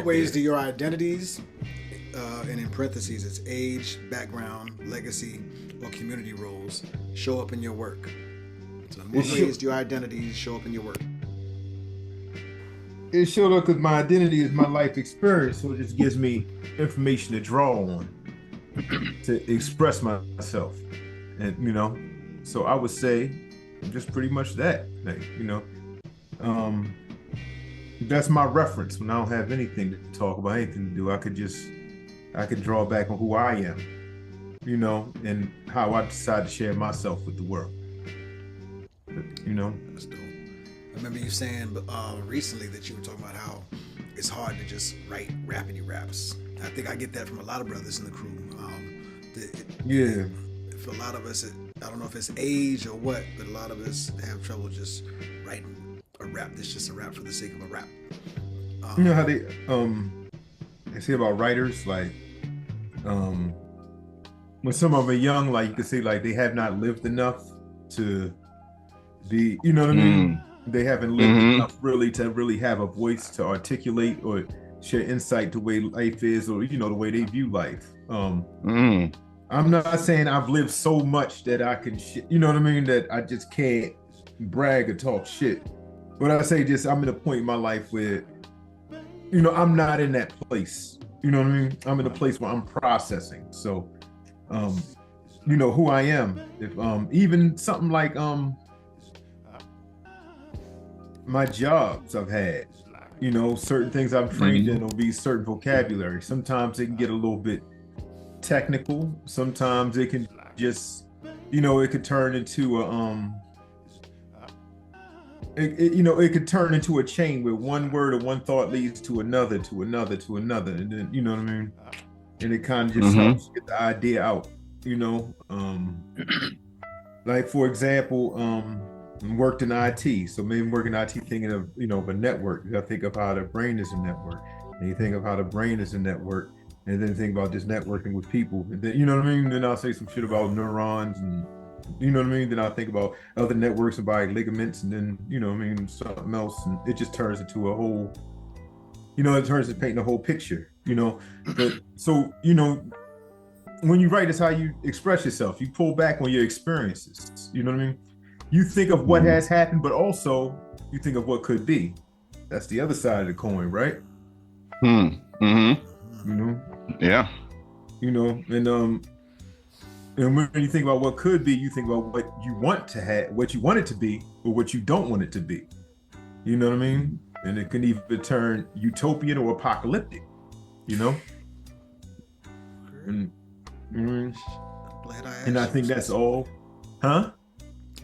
what ways do your identities, and in parentheses, it's age, background, legacy, or community roles show up in your work? So in what ways do your identities show up in your work? It showed up because my identity is my life experience, so it just gives me information to draw on to express myself, and so I would say just pretty much that, that's my reference when I don't have anything to talk about, anything to do. I could draw back on who I am, and how I decide to share myself with the world. That's dope. I remember you saying recently that you were talking about how it's hard to just write rapidy raps. I think I get that from a lot of brothers in the crew. For a lot of us, I don't know if it's age or what, but a lot of us have trouble just writing a rap that's just a rap for the sake of a rap. You know how they say about writers, like when some of them are young, like you could say like they have not lived enough to be, you know what I mean? They haven't lived enough really to really have a voice to articulate or share insight to the way life is, or the way they view life. I'm not saying I've lived so much that I can that I just can't brag or talk shit. But I say just I'm at a point in my life where I'm not in that place. You know what I mean? I'm in a place where I'm processing. So who I am. If even something like my jobs I've had, certain things I've trained in will be certain vocabulary. Sometimes it can get a little bit technical. Sometimes it can just, it could turn into it could turn into a chain where one word or one thought leads to another, and then, you know what I mean? And it kind of just helps get the idea out, like for example, worked in IT. So maybe working in IT thinking of, of a network. You gotta think of how the brain is a network. And you think of how the brain is a network, and then think about just networking with people. And then, you know what I mean? Then I'll say some shit about neurons and, you know what I mean? Then I'll think about other networks about ligaments, and then, something else. And it just turns into a whole, it turns to painting a whole picture, But so, when you write, it's how you express yourself. You pull back on your experiences. You know what I mean? You think of what has happened, but also you think of what could be. That's the other side of the coin, right? Yeah. And when you think about what could be, you think about what you want to have, what you want it to be, or what you don't want it to be. You know what I mean? And it can either turn utopian or apocalyptic. And I think that's all. Huh?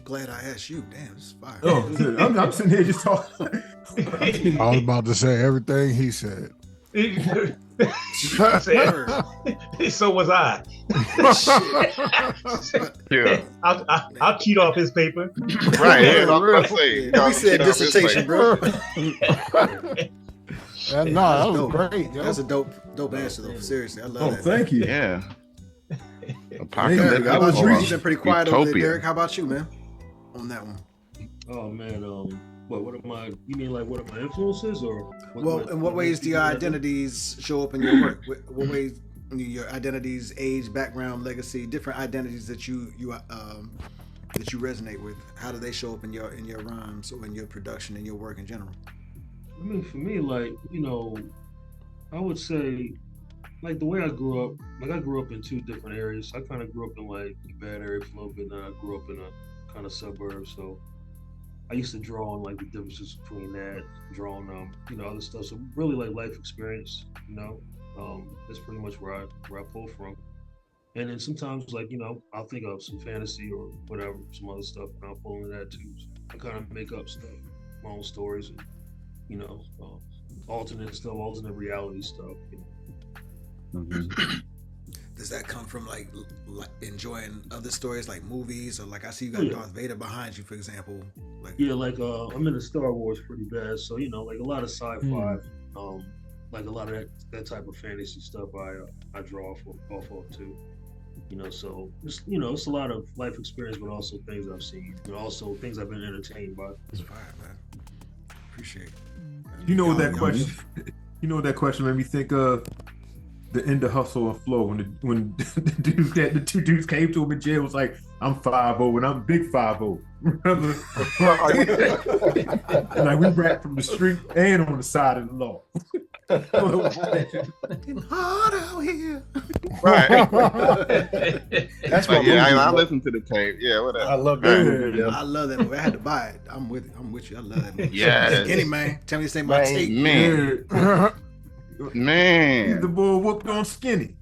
Glad I asked you. Damn, this is fire. Oh, I'm sitting here just talking. I was about to say everything he said. So was I. Yeah. I'll cheat off his paper. Right. Yeah, I was about to say. We said dissertation, bro. That was great. That's a dope answer, though. Seriously, I love that. Oh, thank you. Yeah. Apocalyptic. How about you? You've been pretty quiet over there, Utopia. Derek. How about you, man? On that one. Oh man, what am I? You mean like what are my influences, or? In what ways do your identities show up in your work? What ways your identities, age, background, legacy, different identities that you resonate with? How do they show up in your rhymes or in your production, in your work in general? I mean, for me, like I would say, like the way I grew up. Like I grew up in two different areas. I kind of grew up in like the bad area for a little bit, and I grew up in a kind of suburb. So I used to draw on like the differences between that, drawing other stuff. So really like life experience, that's pretty much where I pull from. And then sometimes like, I'll think of some fantasy or whatever, some other stuff, and I'll pull into that too. So I kind of make up stuff, my own stories, and alternate reality stuff. Does that come from like enjoying other stories, like movies, or like I see you got Darth Vader behind you, for example? Like I'm into Star Wars pretty bad, so like a lot of sci-fi, like a lot of that type of fantasy stuff I draw off of too. So it's it's a lot of life experience, but also things I've seen, and also things I've been entertained by. It's fire, man. Appreciate it. You know what that question? You know what that question made me think of? The end of Hustle and Flow when the two dudes came to him in jail was like, I'm 5'0" and I'm big 5'0". Remember? Like we rap from the street and on the side of the law. Getting hard out here. Right. That's Like, my movie. I listened to the tape. Yeah, whatever. I love that movie. Yeah. I love that movie. I had to buy it. I'm with you. I love that movie. Yes. Skinny man. Tell me this ain't my tape. Man, The man. boy whooped on Skinny.